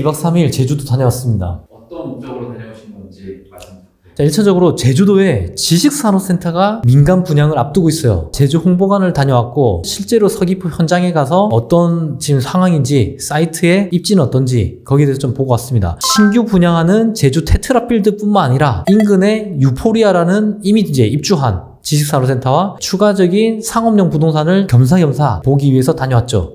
2박 3일 제주도 다녀왔습니다. 어떤 목적으로 다녀오신 건지 말씀 부탁드립니다. 자, 1차적으로 제주도에 지식산업센터가 민간 분양을 앞두고 있어요. 제주 홍보관을 다녀왔고 실제로 서귀포 현장에 가서 어떤 지금 상황인지 사이트의 입지는 어떤지 거기에 대해서 좀 보고 왔습니다. 신규 분양하는 제주 테트라필드뿐만 아니라 인근의 유포리아라는 이미 이제 입주한 지식산업센터와 추가적인 상업용 부동산을 겸사겸사 보기 위해서 다녀왔죠.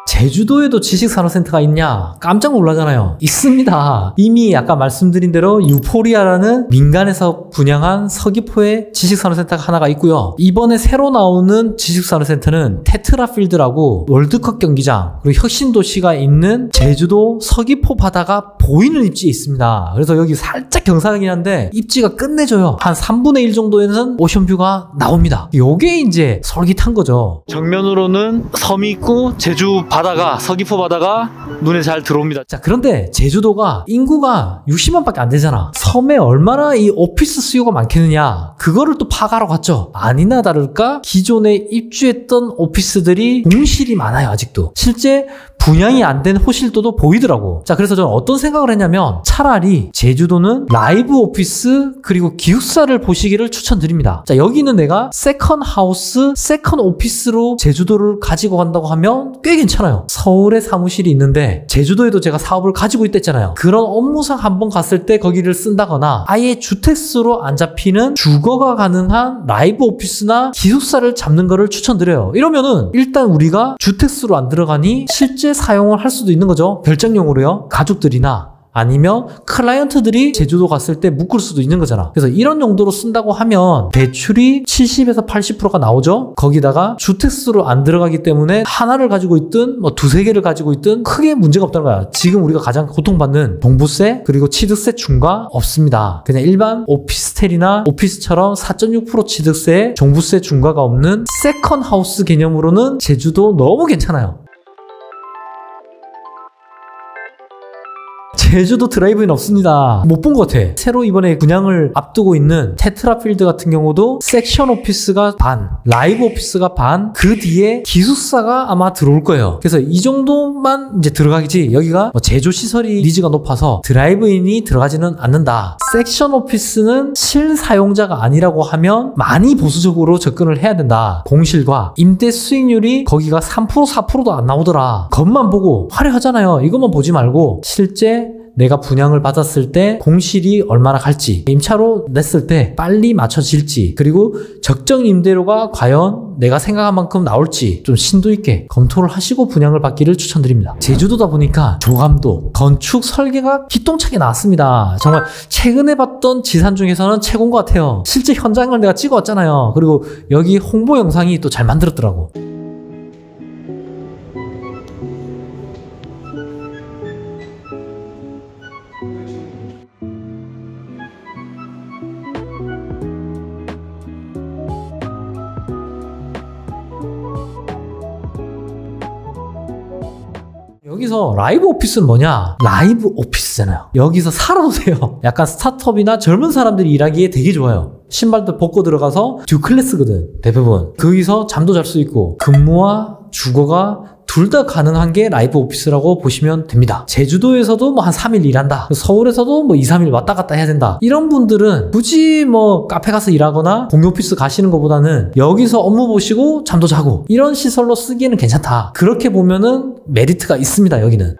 제주도에도 지식산업센터가 있냐? 깜짝 놀라잖아요. 있습니다. 이미 아까 말씀드린 대로 유포리아라는 민간에서 분양한 서귀포에 지식산업센터가 하나가 있고요. 이번에 새로 나오는 지식산업센터는 테트라필드라고 월드컵 경기장 그리고 혁신도시가 있는 제주도 서귀포 바다가 보이는 입지에 있습니다. 그래서 여기 살짝 경사하긴 한데 입지가 끝내줘요. 한 3분의 1 정도에는 오션뷰가 나옵니다. 요게 이제 솔깃한 거죠. 정면으로는 섬이 있고 제주 바다가 서귀포 바다가 눈에 잘 들어옵니다. 자, 그런데 제주도가 인구가 60만밖에 안 되잖아. 섬에 얼마나 이 오피스 수요가 많겠느냐, 그거를 또 파악하러 갔죠. 아니나 다를까 기존에 입주했던 오피스들이 공실이 많아요. 아직도 실제 분양이 안 된 호실도도 보이더라고. 자, 그래서 저는 어떤 생각을 했냐면 차라리 제주도는 라이브 오피스 그리고 기숙사를 보시기를 추천드립니다. 자, 여기는 내가 세컨 하우스, 세컨 오피스로 제주도를 가지고 간다고 하면 꽤 괜찮아요. 서울에 사무실이 있는데 제주도에도 제가 사업을 가지고 있댔잖아요. 그런 업무상 한번 갔을 때 거기를 쓴다거나 아예 주택수로 안 잡히는 주거가 가능한 라이브 오피스나 기숙사를 잡는 거를 추천드려요. 이러면은 일단 우리가 주택수로 안 들어가니 실제 사용을 할 수도 있는 거죠. 별장용으로요. 가족들이나 아니면 클라이언트들이 제주도 갔을 때 묵을 수도 있는 거잖아. 그래서 이런 용도로 쓴다고 하면 대출이 70에서 80%가 나오죠. 거기다가 주택수로 안 들어가기 때문에 하나를 가지고 있든 뭐 두세 개를 가지고 있든 크게 문제가 없다는 거야. 지금 우리가 가장 고통받는 종부세 그리고 취득세 중과 없습니다. 그냥 일반 오피스텔이나 오피스처럼 4.6% 취득세, 종부세 중과가 없는 세컨 하우스 개념으로는 제주도 너무 괜찮아요. 제주도 드라이브인 없습니다. 못 본 것 같아. 새로 이번에 분양을 앞두고 있는 테트라필드 같은 경우도 섹션 오피스가 반, 라이브 오피스가 반, 그 뒤에 기숙사가 아마 들어올 거예요. 그래서 이 정도만 이제 들어가겠지. 여기가 제조 시설이 니즈가 높아서 드라이브인이 들어가지는 않는다. 섹션 오피스는 실사용자가 아니라고 하면 많이 보수적으로 접근을 해야 된다. 공실과 임대 수익률이 거기가 3% 4%도 안 나오더라. 겉만 보고 화려하잖아요. 이것만 보지 말고 실제 내가 분양을 받았을 때 공실이 얼마나 갈지, 임차로 냈을 때 빨리 맞춰질지, 그리고 적정 임대료가 과연 내가 생각한 만큼 나올지 좀 심도 있게 검토를 하시고 분양을 받기를 추천드립니다. 제주도다 보니까 조감도, 건축 설계가 기똥차게 나왔습니다. 정말 최근에 봤던 지산 중에서는 최고인 것 같아요. 실제 현장을 내가 찍어왔잖아요. 그리고 여기 홍보 영상이 또 잘 만들었더라고. 여기서 라이브 오피스는 뭐냐? 라이브 오피스잖아요. 여기서 살아도 돼요. 약간 스타트업이나 젊은 사람들이 일하기에 되게 좋아요. 신발도 벗고 들어가서 듀클래스거든, 대부분. 거기서 잠도 잘 수 있고 근무와 주거가 둘 다 가능한 게 라이브 오피스라고 보시면 됩니다. 제주도에서도 뭐 한 3일 일한다. 서울에서도 뭐 2, 3일 왔다 갔다 해야 된다. 이런 분들은 굳이 뭐 카페 가서 일하거나 공유 오피스 가시는 것보다는 여기서 업무 보시고 잠도 자고 이런 시설로 쓰기에는 괜찮다. 그렇게 보면은 메리트가 있습니다. 여기는.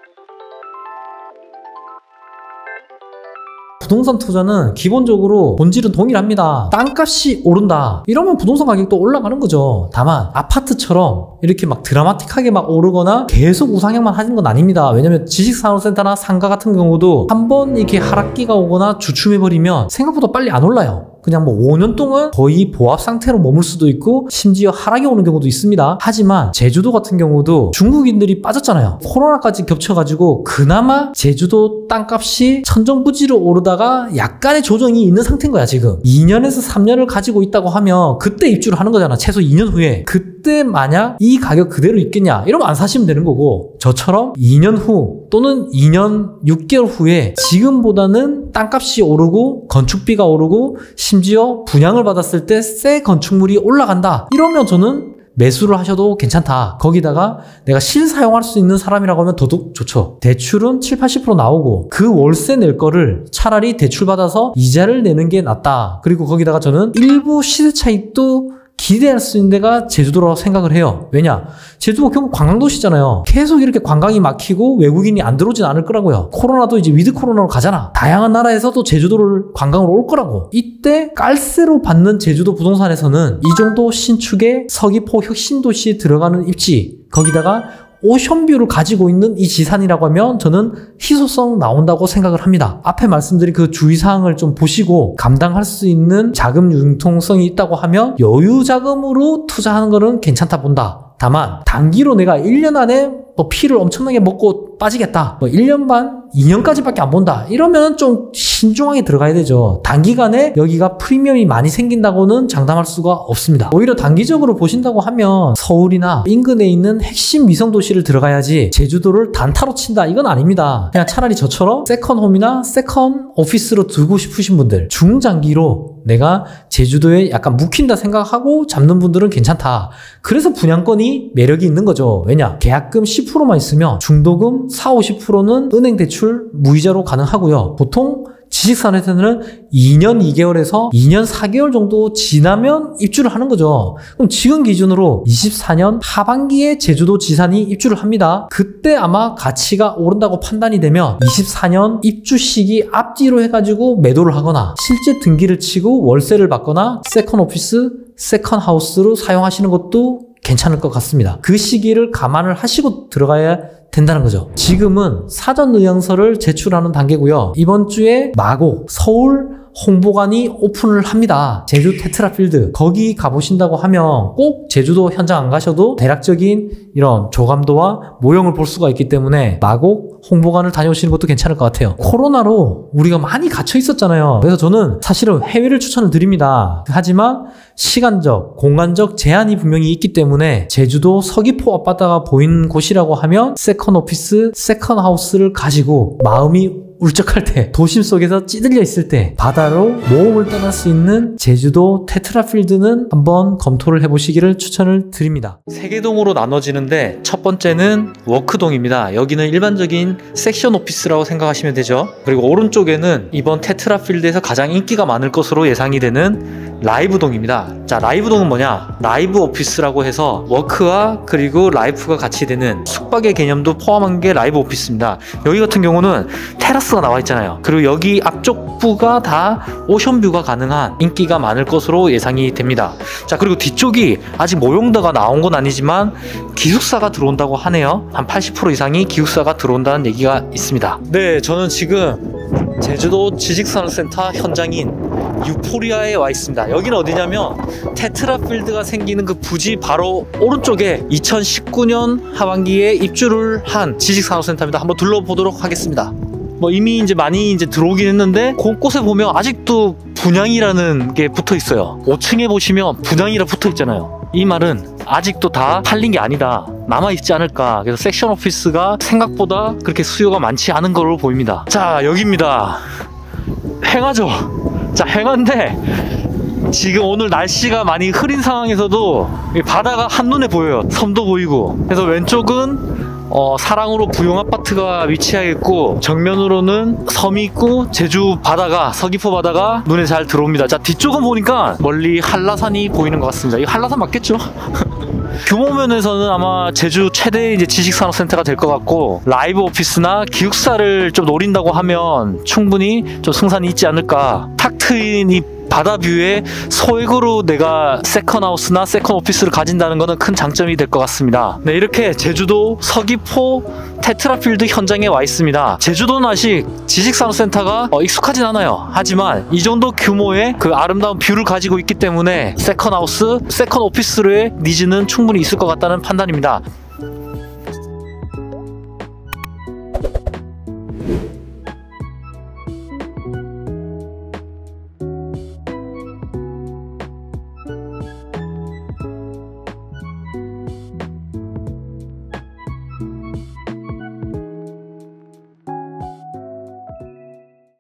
부동산 투자는 기본적으로 본질은 동일합니다. 땅값이 오른다. 이러면 부동산 가격도 올라가는 거죠. 다만 아파트처럼 이렇게 막 드라마틱하게 막 오르거나 계속 우상향만 하는 건 아닙니다. 왜냐면 지식산업센터나 상가 같은 경우도 한번 이렇게 하락기가 오거나 주춤해버리면 생각보다 빨리 안 올라요. 그냥 뭐 5년 동안 거의 보합 상태로 머물 수도 있고 심지어 하락이 오는 경우도 있습니다. 하지만 제주도 같은 경우도 중국인들이 빠졌잖아요. 코로나까지 겹쳐가지고 그나마 제주도 땅값이 천정부지로 오르다가 약간의 조정이 있는 상태인 거야. 지금 2년에서 3년을 가지고 있다고 하면 그때 입주를 하는 거잖아. 최소 2년 후에. 그때 만약 이 가격 그대로 있겠냐 이러면 안 사시면 되는 거고, 저처럼 2년 후 또는 2년 6개월 후에 지금보다는 땅값이 오르고 건축비가 오르고 심지어 분양을 받았을 때 새 건축물이 올라간다 이러면 저는 매수를 하셔도 괜찮다. 거기다가 내가 실사용할 수 있는 사람이라고 하면 더더욱 좋죠. 대출은 7, 80% 나오고 그 월세 낼 거를 차라리 대출 받아서 이자를 내는 게 낫다. 그리고 거기다가 저는 일부 시세 차익도 기대할 수 있는 데가 제주도라고 생각을 해요. 왜냐? 제주도가 결국 관광도시잖아요. 계속 이렇게 관광이 막히고 외국인이 안 들어오진 않을 거라고요. 코로나도 이제 위드 코로나로 가잖아. 다양한 나라에서도 제주도를 관광으로 올 거라고. 이때 깔세로 받는 제주도 부동산에서는 이 정도 신축의 서귀포 혁신도시에 들어가는 입지, 거기다가 오션뷰를 가지고 있는 이 지산이라고 하면 저는 희소성 나온다고 생각을 합니다. 앞에 말씀드린 그 주의사항을 좀 보시고 감당할 수 있는 자금 융통성이 있다고 하면 여유 자금으로 투자하는 거는 괜찮다 본다. 다만 단기로 내가 1년 안에 피를 엄청나게 먹고 빠지겠다. 1년 반, 2년까지밖에 안 본다. 이러면 좀 신중하게 들어가야 되죠. 단기간에 여기가 프리미엄이 많이 생긴다고는 장담할 수가 없습니다. 오히려 단기적으로 보신다고 하면 서울이나 인근에 있는 핵심 위성도시를 들어가야지 제주도를 단타로 친다. 이건 아닙니다. 그냥 차라리 저처럼 세컨홈이나 세컨 오피스로 두고 싶으신 분들, 중장기로 내가 제주도에 약간 묵힌다 생각하고 잡는 분들은 괜찮다. 그래서 분양권이 매력이 있는 거죠. 왜냐? 계약금 10%만 있으면 중도금 40~50%는 은행 대출 무이자로 가능하고요. 보통 지식산에서는 2년 2개월에서 2년 4개월 정도 지나면 입주를 하는 거죠. 그럼 지금 기준으로 24년 하반기에 제주도 지산이 입주를 합니다. 그때 아마 가치가 오른다고 판단이 되면 24년 입주 시기 앞뒤로 해가지고 매도를 하거나 실제 등기를 치고 월세를 받거나 세컨 오피스, 세컨 하우스로 사용하시는 것도 괜찮을 것 같습니다. 그 시기를 감안을 하시고 들어가야 된다는 거죠. 지금은 사전 의향서를 제출하는 단계고요. 이번 주에 마곡, 서울 홍보관이 오픈을 합니다. 제주 테트라필드. 거기 가보신다고 하면 꼭 제주도 현장 안 가셔도 대략적인 이런 조감도와 모형을 볼 수가 있기 때문에 마곡 홍보관을 다녀오시는 것도 괜찮을 것 같아요. 코로나로 우리가 많이 갇혀 있었잖아요. 그래서 저는 사실은 해외를 추천을 드립니다. 하지만 시간적, 공간적 제한이 분명히 있기 때문에 제주도 서귀포 앞바다가 보이는 곳이라고 하면 세컨 오피스, 세컨 하우스를 가지고 마음이 울적할 때, 도심 속에서 찌들려 있을 때 바다로 모험을 떠날 수 있는 제주도 테트라필드는 한번 검토를 해보시기를 추천을 드립니다. 3개동으로 나눠지는데 첫 번째는 워크동입니다. 여기는 일반적인 섹션 오피스라고 생각하시면 되죠. 그리고 오른쪽에는 이번 테트라필드에서 가장 인기가 많을 것으로 예상이 되는 라이브동입니다. 자, 라이브동은 뭐냐? 라이브 오피스라고 해서 워크와 그리고 라이프가 같이 되는 숙박의 개념도 포함한 게 라이브 오피스입니다. 여기 같은 경우는 테라스가 나와 있잖아요. 그리고 여기 앞쪽부가 다 오션뷰가 가능한 인기가 많을 것으로 예상이 됩니다. 자, 그리고 뒤쪽이 아직 모형도가 나온 건 아니지만 기숙사가 들어온다고 하네요. 한 80% 이상이 기숙사가 들어온다는 얘기가 있습니다. 네, 저는 지금 제주도 지식산업센터 현장인 유포리아에 와 있습니다. 여기는 어디냐면 테트라필드가 생기는 그 부지 바로 오른쪽에 2019년 하반기에 입주를 한 지식산업센터입니다. 한번 둘러보도록 하겠습니다. 이미 이제 많이 이제 들어오긴 했는데 곳곳에 보면 아직도 분양이라는 게 붙어 있어요. 5층에 보시면 분양이라 붙어 있잖아요. 이 말은 아직도 다 팔린 게 아니다, 남아있지 않을까. 그래서 섹션 오피스가 생각보다 그렇게 수요가 많지 않은 걸로 보입니다. 자, 여기입니다. 횡하죠. 자, 횡한데 지금 오늘 날씨가 많이 흐린 상황에서도 바다가 한눈에 보여요. 섬도 보이고. 그래서 왼쪽은 사랑으로 부용 아파트가 위치해 있고 정면으로는 섬이 있고 제주 바다가, 서귀포 바다가 눈에 잘 들어옵니다. 자, 뒤쪽은 보니까 멀리 한라산이 보이는 것 같습니다. 이 한라산 맞겠죠? 규모 면에서는 아마 제주 최대의 이제 지식산업센터가 될 것 같고, 라이브 오피스나 기숙사를 좀 노린다고 하면 충분히 좀 승산이 있지 않을까. 탁 트인 이 바다 뷰에 소액으로 내가 세컨하우스나 세컨 오피스를 가진다는 것은 큰 장점이 될 것 같습니다. 네, 이렇게 제주도 서귀포 테트라필드 현장에 와 있습니다. 제주도는 아직 지식산업센터가 익숙하진 않아요. 하지만 이 정도 규모의 그 아름다운 뷰를 가지고 있기 때문에 세컨하우스, 세컨 오피스로의 니즈는 충분히 있을 것 같다는 판단입니다.